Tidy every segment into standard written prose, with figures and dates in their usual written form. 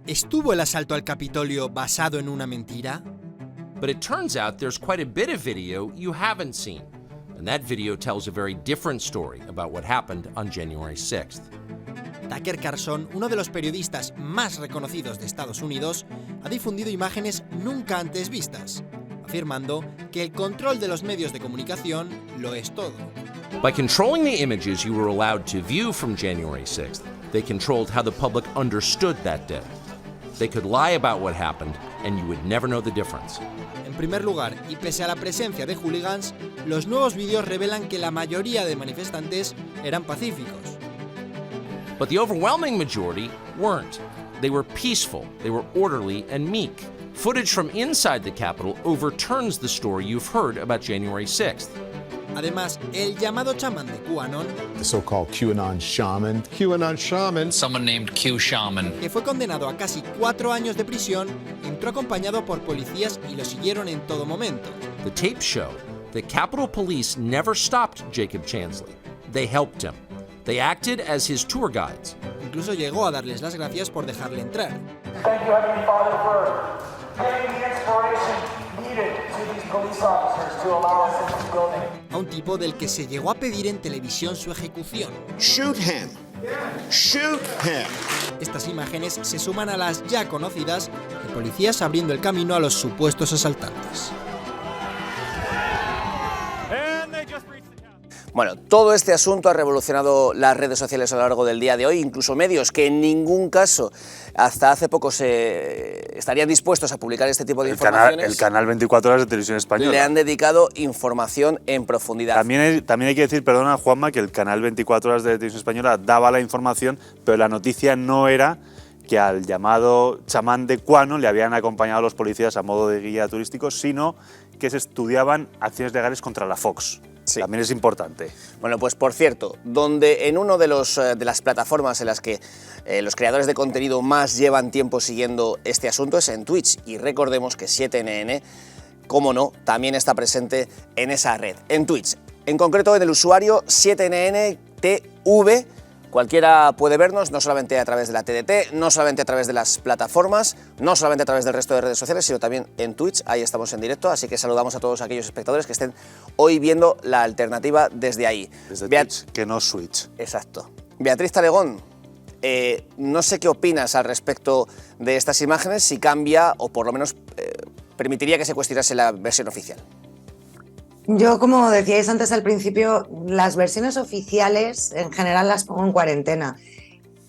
¿Estuvo el asalto al Capitolio basado en una mentira? But it turns out there's quite a bit of video you haven't seen. And that video tells a very different story about what happened on January 6th. Tucker Carlson, uno de los periodistas más reconocidos de Estados Unidos, ha difundido imágenes nunca antes vistas, afirmando que el control de los medios de comunicación lo es todo. By controlling the images you were allowed to view from January 6th, they controlled how the public understood that day. They could lie about what happened, and you would never know the difference. En primer lugar, y pese a la presencia de hooligans, los nuevos vídeos revelan que la mayoría de manifestantes eran pacíficos. But the overwhelming majority weren't. They were peaceful, they were orderly and meek. Footage from inside the Capitol overturns the story you've heard about January 6th. Además, el llamado chamán de QAnon, the so-called QAnon shaman. QAnon shaman. Someone named Q Shaman. que fue condenado a casi 4 años de prisión, entró acompañado por policías y lo siguieron en todo momento. The tapes show that Capitol Police never stopped Jacob Chansley. They helped him. They acted as his tour guides. Incluso llegó a darles las gracias por dejarle entrar. Thank you, Heavenly Father, for giving the inspiration needed to these police officers to allow us into this building. A un tipo del que se llegó a pedir en televisión su ejecución. Shoot him. Shoot him. Estas imágenes se suman a las ya conocidas de policías abriendo el camino a los supuestos asaltantes. Bueno, todo este asunto ha revolucionado las redes sociales a lo largo del día de hoy, incluso medios que en ningún caso hasta hace poco se estarían dispuestos a publicar este tipo de informaciones. El canal 24 horas de Televisión Española. Le han dedicado información en profundidad. También hay que decir, perdona Juanma, que el canal 24 horas de Televisión Española daba la información, pero la noticia no era que al llamado chamán de QAnon le habían acompañado los policías a modo de guía turístico, sino que se estudiaban acciones legales contra la Fox. Sí. También es importante. Bueno, pues por cierto, donde en uno de las plataformas en las que los creadores de contenido más llevan tiempo siguiendo este asunto es en Twitch. Y recordemos que 7NN, como no, también está presente en esa red, en Twitch. En concreto en el usuario 7NNTV. Cualquiera puede vernos, no solamente a través de la TDT, no solamente a través de las plataformas, no solamente a través del resto de redes sociales, sino también en Twitch. Ahí estamos en directo, así que saludamos a todos aquellos espectadores que estén hoy viendo la alternativa desde ahí. Desde Twitch, que no Switch. Exacto. Beatriz Talegón, no sé qué opinas al respecto de estas imágenes, si cambia o por lo menos permitiría que se cuestionase la versión oficial. Yo, como decíais antes al principio, las versiones oficiales en general las pongo en cuarentena.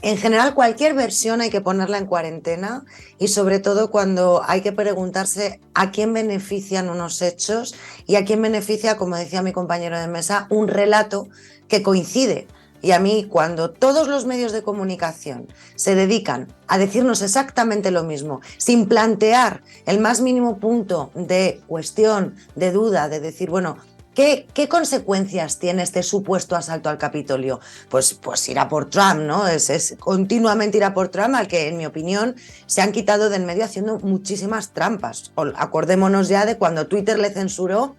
En general, cualquier versión hay que ponerla en cuarentena y sobre todo cuando hay que preguntarse a quién benefician unos hechos y a quién beneficia, como decía mi compañero de mesa, un relato que coincide. Y a mí, cuando todos los medios de comunicación se dedican a decirnos exactamente lo mismo, sin plantear el más mínimo punto de cuestión, de duda, de decir, bueno, ¿qué consecuencias tiene este supuesto asalto al Capitolio? Pues ir a por Trump, ¿no? Es continuamente ir a por Trump, al que, en mi opinión, se han quitado del medio haciendo muchísimas trampas. Acordémonos ya de cuando Twitter le censuró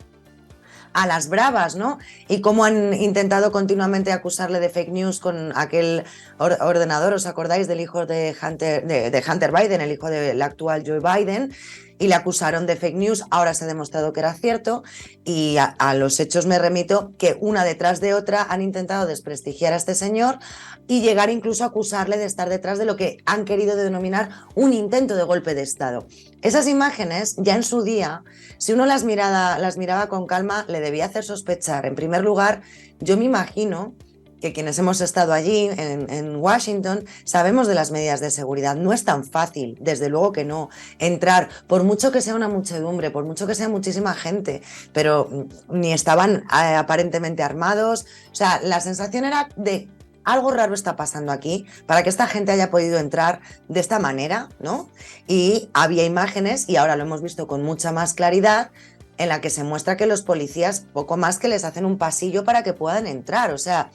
a las bravas, ¿no? Y cómo han intentado continuamente acusarle de fake news con aquel ordenador, ¿os acordáis del hijo de Hunter Biden, el hijo del actual Joe Biden? Y le acusaron de fake news, ahora se ha demostrado que era cierto y a los hechos me remito que una detrás de otra han intentado desprestigiar a este señor y llegar incluso a acusarle de estar detrás de lo que han querido denominar un intento de golpe de Estado. Esas imágenes, ya en su día, si uno las miraba con calma, le debía hacer sospechar. En primer lugar, yo me imagino que quienes hemos estado allí en Washington sabemos de las medidas de seguridad. No es tan fácil, desde luego que no, entrar, por mucho que sea una muchedumbre, por mucho que sea muchísima gente, pero ni estaban aparentemente armados. O sea, la sensación era de algo raro está pasando aquí para que esta gente haya podido entrar de esta manera, ¿no? Y había imágenes, y ahora lo hemos visto con mucha más claridad, en la que se muestra que los policías poco más que les hacen un pasillo para que puedan entrar. O sea,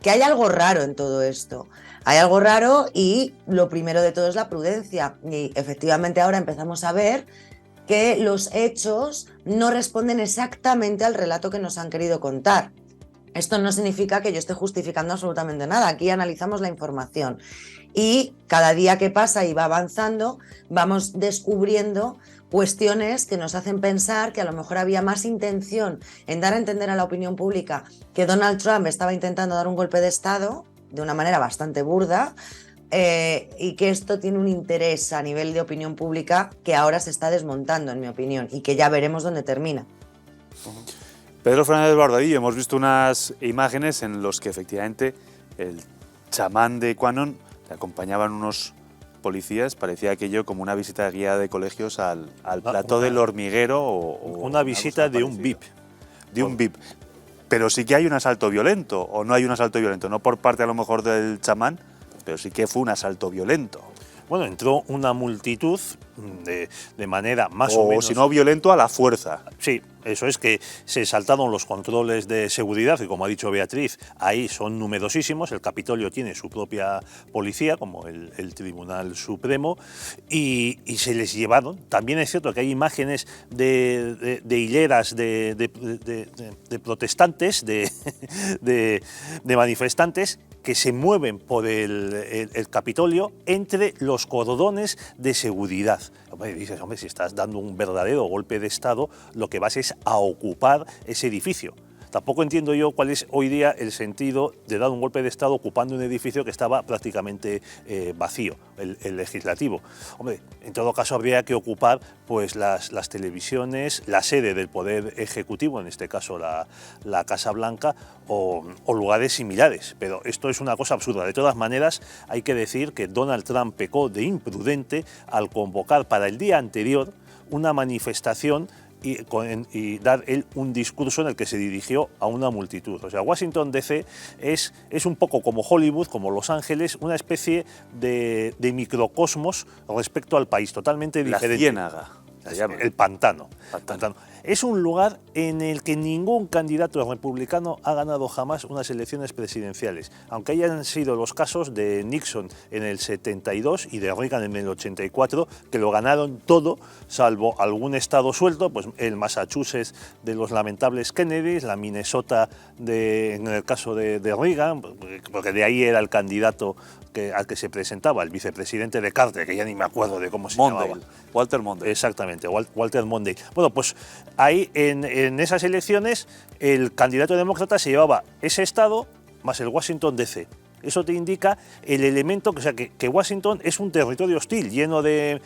que hay algo raro en todo esto. Hay algo raro y lo primero de todo es la prudencia. Y efectivamente ahora empezamos a ver que los hechos no responden exactamente al relato que nos han querido contar. Esto no significa que yo esté justificando absolutamente nada. Aquí analizamos la información y cada día que pasa y va avanzando, vamos descubriendo cuestiones que nos hacen pensar que a lo mejor había más intención en dar a entender a la opinión pública que Donald Trump estaba intentando dar un golpe de Estado de una manera bastante burda, y que esto tiene un interés a nivel de opinión pública que ahora se está desmontando, en mi opinión, y que ya veremos dónde termina. Pedro Fernández Bardadillo, hemos visto unas imágenes en las que efectivamente el chamán de QAnon le acompañaban unos policías, parecía aquello como una visita guiada de colegios al plató del hormiguero o una visita de un VIP. De un VIP. Pero sí que hay un asalto violento, o no hay un asalto violento, no por parte a lo mejor del chamán, pero sí que fue un asalto violento. Bueno, entró una multitud de manera más o menos... O si no violento, a la fuerza. Sí, eso es, que se saltaron los controles de seguridad, y como ha dicho Beatriz, ahí son numerosísimos. El Capitolio tiene su propia policía, como el Tribunal Supremo, y se les llevaron. También es cierto que hay imágenes de hileras de protestantes, de manifestantes, que se mueven por el Capitolio entre los cordones de seguridad. Hombre, dices, hombre, si estás dando un verdadero golpe de Estado, lo que vas es a ocupar ese edificio. Tampoco entiendo yo cuál es hoy día el sentido de dar un golpe de Estado ocupando un edificio que estaba prácticamente vacío, el legislativo. Hombre, en todo caso habría que ocupar pues las televisiones, la sede del Poder Ejecutivo, en este caso la Casa Blanca, o lugares similares. Pero esto es una cosa absurda. De todas maneras, hay que decir que Donald Trump pecó de imprudente al convocar para el día anterior una manifestación y dar él un discurso en el que se dirigió a una multitud. O sea, Washington DC es un poco como Hollywood, como Los Ángeles, una especie de microcosmos respecto al país, totalmente diferente. La ciénaga. El pantano. Es un lugar en el que ningún candidato republicano ha ganado jamás unas elecciones presidenciales, aunque hayan sido los casos de Nixon en el 72 y de Reagan en el 84, que lo ganaron todo, salvo algún estado suelto, pues el Massachusetts de los lamentables Kennedys, la Minnesota en el caso de Reagan, porque de ahí era el candidato al que se presentaba, el vicepresidente de Carter, que ya ni me acuerdo de cómo se llamaba. Walter Mondale. Exactamente, Walter Mondale. Bueno, pues ahí en esas elecciones el candidato demócrata se llevaba ese estado más el Washington DC. Eso te indica el elemento, o sea, que Washington es un territorio hostil, lleno de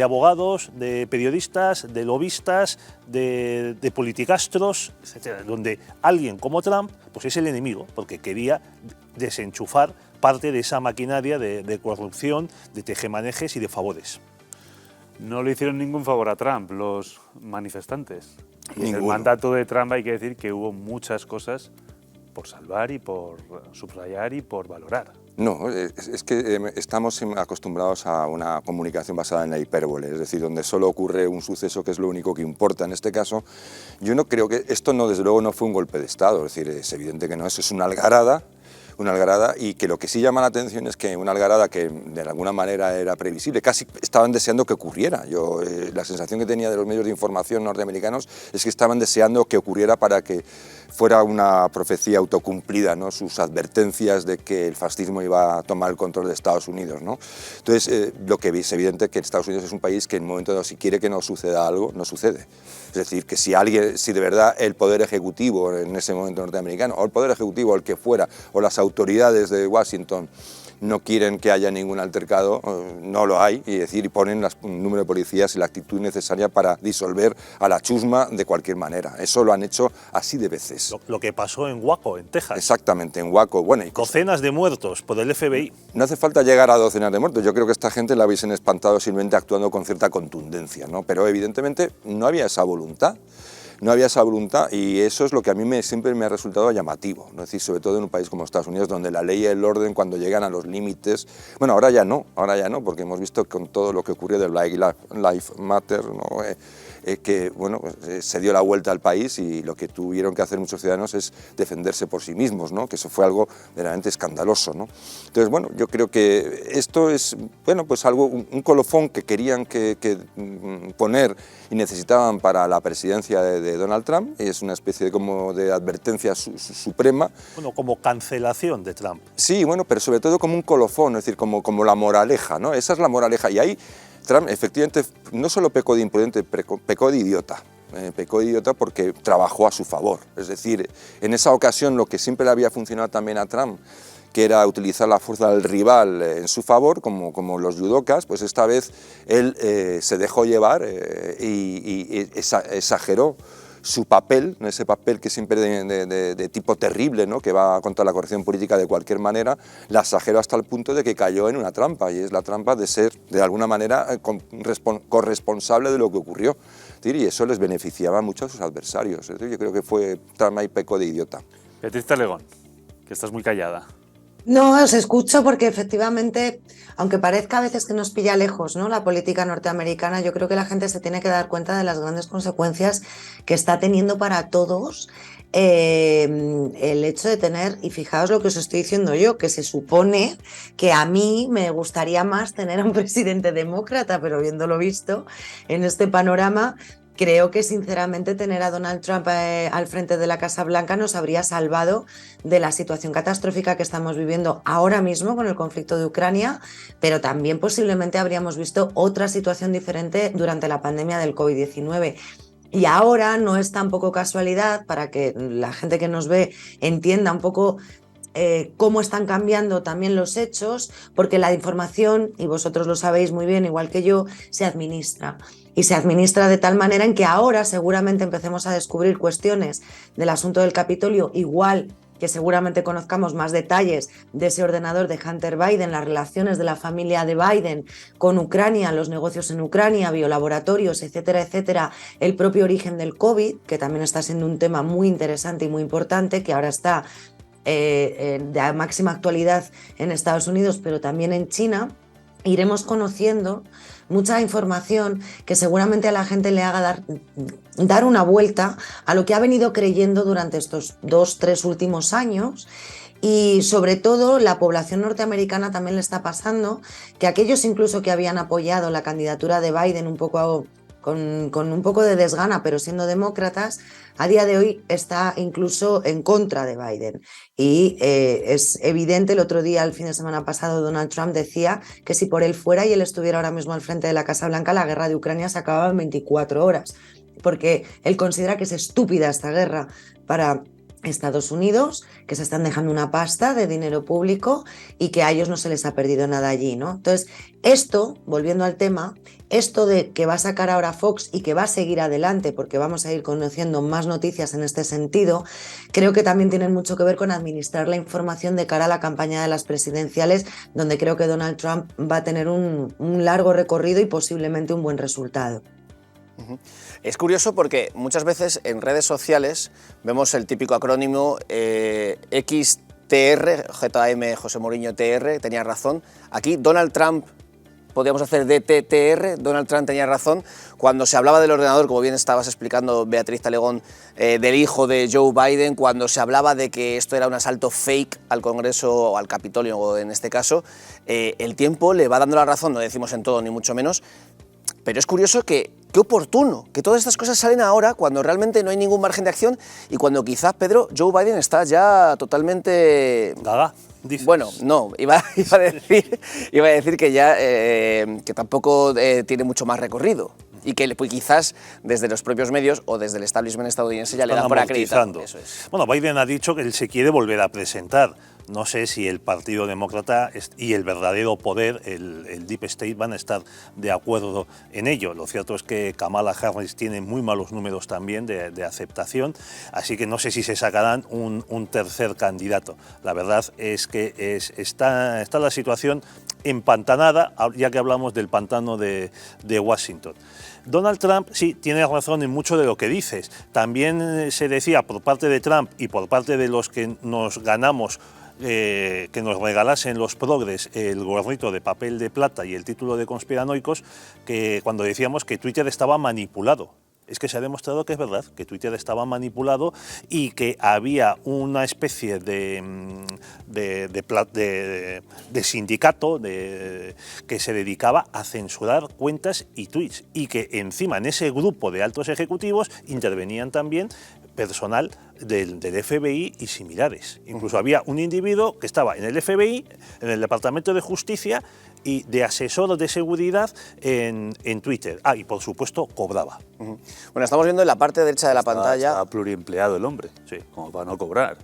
abogados, de periodistas, de lobistas, de politicastros, etcétera, donde alguien como Trump pues es el enemigo, porque quería desenchufar parte de esa maquinaria de corrupción, de tejemanejes y de favores. No le hicieron ningún favor a Trump los manifestantes. Y en el Ninguno. mandato de Trump hay que decir que hubo muchas cosas por salvar y por subrayar y por valorar. No, es que estamos acostumbrados a una comunicación basada en la hipérbole, es decir, donde solo ocurre un suceso que es lo único que importa. En este caso, yo no creo que esto desde luego no fue un golpe de Estado, es decir, es evidente que no, eso es una algarada, y que lo que sí llama la atención es que una algarada que de alguna manera era previsible, casi estaban deseando que ocurriera. Yo la sensación que tenía de los medios de información norteamericanos es que estaban deseando que ocurriera para que fuera una profecía autocumplida, ¿no? Sus advertencias de que el fascismo iba a tomar el control de Estados Unidos, ¿no? Entonces, lo que es evidente que Estados Unidos es un país que en un momento dado, si quiere que no suceda algo, no sucede. Es decir, que si de verdad el Poder Ejecutivo en ese momento norteamericano, o el Poder Ejecutivo, el que fuera, o las autoridades de Washington no quieren que haya ningún altercado, no lo hay, y ponen un número de policías y la actitud necesaria para disolver a la chusma de cualquier manera. Eso lo han hecho así de veces. Lo que pasó en Waco, en Texas. Exactamente, en Waco. Bueno, y docenas de muertos por el FBI. no hace falta llegar a docenas de muertos. Yo creo que esta gente la hubiesen espantado simplemente actuando con cierta contundencia, ¿no? Pero evidentemente no había esa voluntad. No había esa voluntad y eso es lo que a mí siempre me ha resultado llamativo, ¿no? Es decir, sobre todo en un país como Estados Unidos, donde la ley y el orden, cuando llegan a los límites, bueno, ahora ya no, porque hemos visto con todo lo que ocurrió de Black Lives Matter, ¿no? que bueno, se dio la vuelta al país y lo que tuvieron que hacer muchos ciudadanos es defenderse por sí mismos, ¿no? Que eso fue algo verdaderamente escandaloso, ¿no? Entonces, bueno, yo creo que esto es, bueno, pues algo, un colofón que querían poner y necesitaban para la presidencia de Donald Trump. Es una especie de, como de advertencia suprema. Bueno, como cancelación de Trump. Sí, bueno, pero sobre todo como un colofón, es decir, como la moraleja, ¿no? Esa es la moraleja. Y ahí Trump efectivamente no solo pecó de imprudente, pecó de idiota. Pecó de idiota porque trabajó a su favor. Es decir, en esa ocasión lo que siempre le había funcionado también a Trump, que era utilizar la fuerza del rival en su favor, como los yudokas, pues esta vez él se dejó llevar y exageró su papel, ese papel que siempre de tipo terrible, ¿no? Que va contra la corrección política de cualquier manera, la exageró hasta el punto de que cayó en una trampa, y es la trampa de ser, de alguna manera, corresponsable de lo que ocurrió. Y eso les beneficiaba mucho a sus adversarios. Yo creo que fue Trump y pecó de idiota. Beatriz Talegón, que estás muy callada. No, os escucho porque efectivamente, aunque parezca a veces que nos pilla lejos, ¿no?, la política norteamericana, yo creo que la gente se tiene que dar cuenta de las grandes consecuencias que está teniendo para todos el hecho de tener, y fijaos lo que os estoy diciendo yo, que se supone que a mí me gustaría más tener a un presidente demócrata, pero viéndolo visto en este panorama, creo que sinceramente tener a Donald Trump al frente de la Casa Blanca nos habría salvado de la situación catastrófica que estamos viviendo ahora mismo con el conflicto de Ucrania, pero también posiblemente habríamos visto otra situación diferente durante la pandemia del COVID-19. Y ahora no es tampoco casualidad, para que la gente que nos ve entienda un poco cómo están cambiando también los hechos, porque la información, y vosotros lo sabéis muy bien, igual que yo, se administra. Y se administra de tal manera en que ahora seguramente empecemos a descubrir cuestiones del asunto del Capitolio, igual que seguramente conozcamos más detalles de ese ordenador de Hunter Biden, las relaciones de la familia de Biden con Ucrania, los negocios en Ucrania, biolaboratorios, etcétera, etcétera, el propio origen del COVID, que también está siendo un tema muy interesante y muy importante, que ahora está de máxima actualidad en Estados Unidos, pero también en China. Iremos conociendo mucha información que seguramente a la gente le haga dar una vuelta a lo que ha venido creyendo durante estos 2-3 últimos años. Y sobre todo la población norteamericana también le está pasando que aquellos incluso que habían apoyado la candidatura de Biden un poco con un poco de desgana, pero siendo demócratas, a día de hoy está incluso en contra de Biden. Y es evidente, el otro día, el fin de semana pasado, Donald Trump decía que si por él fuera y él estuviera ahora mismo al frente de la Casa Blanca, la guerra de Ucrania se acababa en 24 horas, porque él considera que es estúpida esta guerra para Estados Unidos, que se están dejando una pasta de dinero público y que a ellos no se les ha perdido nada allí, ¿no? Entonces, esto, volviendo al tema, esto de que va a sacar ahora Fox y que va a seguir adelante, porque vamos a ir conociendo más noticias en este sentido, creo que también tienen mucho que ver con administrar la información de cara a la campaña de las presidenciales, donde creo que Donald Trump va a tener un largo recorrido y posiblemente un buen resultado. Es curioso porque muchas veces en redes sociales vemos el típico acrónimo XTR, JM José Mourinho TR, tenía razón. Aquí Donald Trump, podríamos hacer DTTR, Donald Trump tenía razón. Cuando se hablaba del ordenador, como bien estabas explicando Beatriz Talegón, del hijo de Joe Biden, cuando se hablaba de que esto era un asalto fake al Congreso o al Capitolio en este caso, el tiempo le va dando la razón, no decimos en todo ni mucho menos, pero es curioso que, qué oportuno, que todas estas cosas salen ahora cuando realmente no hay ningún margen de acción y cuando quizás, Pedro, Joe Biden está ya totalmente... Gaga, dices. Bueno, no, iba a decir que ya que tampoco tiene mucho más recorrido y que pues, quizás desde los propios medios o desde el establishment estadounidense ya le dan por acreditado. Eso es. Bueno, Biden ha dicho que él se quiere volver a presentar. No sé si el Partido Demócrata y el verdadero poder, el Deep State, van a estar de acuerdo en ello. Lo cierto es que Kamala Harris tiene muy malos números también de aceptación, así que no sé si se sacarán un tercer candidato. La verdad es que está la situación empantanada, ya que hablamos del pantano de Washington. Donald Trump sí tiene razón en mucho de lo que dices. También se decía por parte de Trump y por parte de los que nos ganamos que nos regalasen los progres el gorrito de papel de plata y el título de conspiranoicos, que cuando decíamos que Twitter estaba manipulado. es que se ha demostrado que es verdad, que Twitter estaba manipulado y que había una especie de sindicato que se dedicaba a censurar cuentas y tweets, y que encima en ese grupo de altos ejecutivos intervenían también personal del FBI y similares. Incluso había un individuo que estaba en el FBI, en el Departamento de Justicia, y de asesor de seguridad en Twitter. Y por supuesto cobraba. Bueno, estamos viendo en la parte derecha de la pantalla... Está pluriempleado el hombre, sí, como para no cobrar.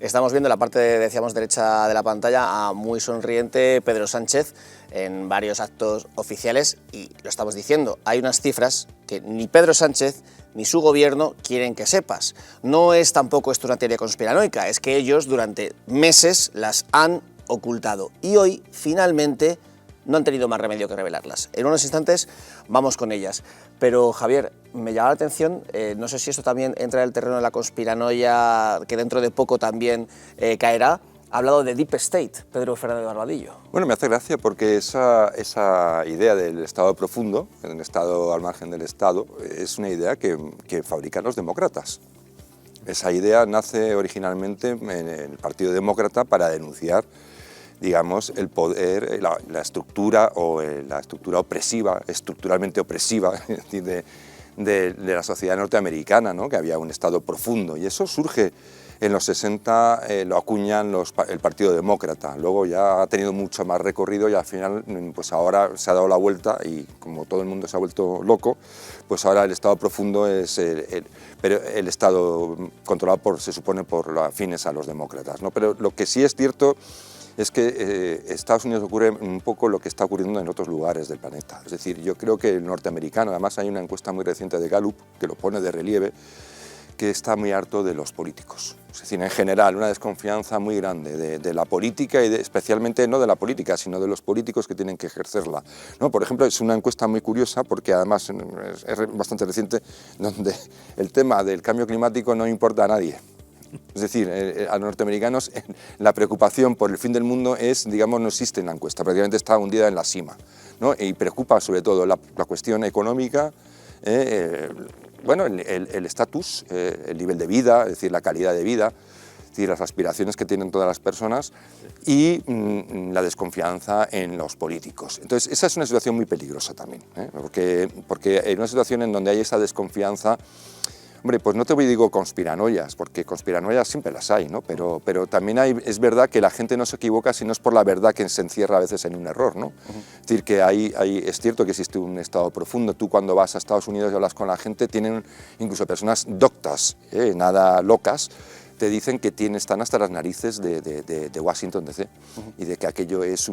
Estamos viendo en la parte, decíamos, derecha de la pantalla a muy sonriente Pedro Sánchez en varios actos oficiales, y lo estamos diciendo, hay unas cifras que ni Pedro Sánchez ni su gobierno quieren que sepas. No es tampoco esto una teoría conspiranoica, es que ellos durante meses las han ocultado y hoy finalmente no han tenido más remedio que revelarlas. En unos instantes vamos con ellas. Pero Javier, me llama la atención, no sé si esto también entra en el terreno de la conspiranoia, que dentro de poco también caerá. Ha hablado de Deep State, Pedro Fernández Barbadillo. Bueno, me hace gracia porque esa idea del Estado profundo, el Estado al margen del Estado, es una idea que fabrican los demócratas. Esa idea nace originalmente en el Partido Demócrata para denunciar, digamos, el poder, la estructura o la estructura opresiva, estructuralmente opresiva de la sociedad norteamericana, ¿no? Que había un Estado profundo, y eso surge en los 60, lo acuñan el Partido Demócrata. Luego ya ha tenido mucho más recorrido y al final, pues ahora se ha dado la vuelta y como todo el mundo se ha vuelto loco, pues ahora el Estado profundo es pero el Estado controlado se supone por los afines a los demócratas, ¿no? Pero lo que sí es cierto es que Estados Unidos ocurre un poco lo que está ocurriendo en otros lugares del planeta. Es decir, yo creo que el norteamericano, además hay una encuesta muy reciente de Gallup que lo pone de relieve, que está muy harto de los políticos. Es decir, en general, una desconfianza muy grande de la política y especialmente no de la política, sino de los políticos que tienen que ejercerla, ¿no? Por ejemplo, es una encuesta muy curiosa porque además es bastante reciente, donde el tema del cambio climático no importa a nadie. Es decir, a los norteamericanos la preocupación por el fin del mundo digamos, no existe en la encuesta, prácticamente está hundida en la cima, ¿no? Y preocupa sobre todo la cuestión económica, bueno, el estatus, el nivel de vida, es decir, la calidad de vida, es decir, las aspiraciones que tienen todas las personas y la desconfianza en los políticos. Entonces, esa es una situación muy peligrosa también, porque en una situación en donde hay esa desconfianza, hombre, pues no te digo conspiranoias, porque conspiranoias siempre las hay, ¿no? Pero también es verdad que la gente no se equivoca si no es por la verdad que se encierra a veces en un error, ¿no? Es decir, que es cierto que existe un Estado profundo. Tú cuando vas a Estados Unidos y hablas con la gente, tienen incluso personas doctas, nada locas, te dicen que están hasta las narices de Washington DC y de que aquello es un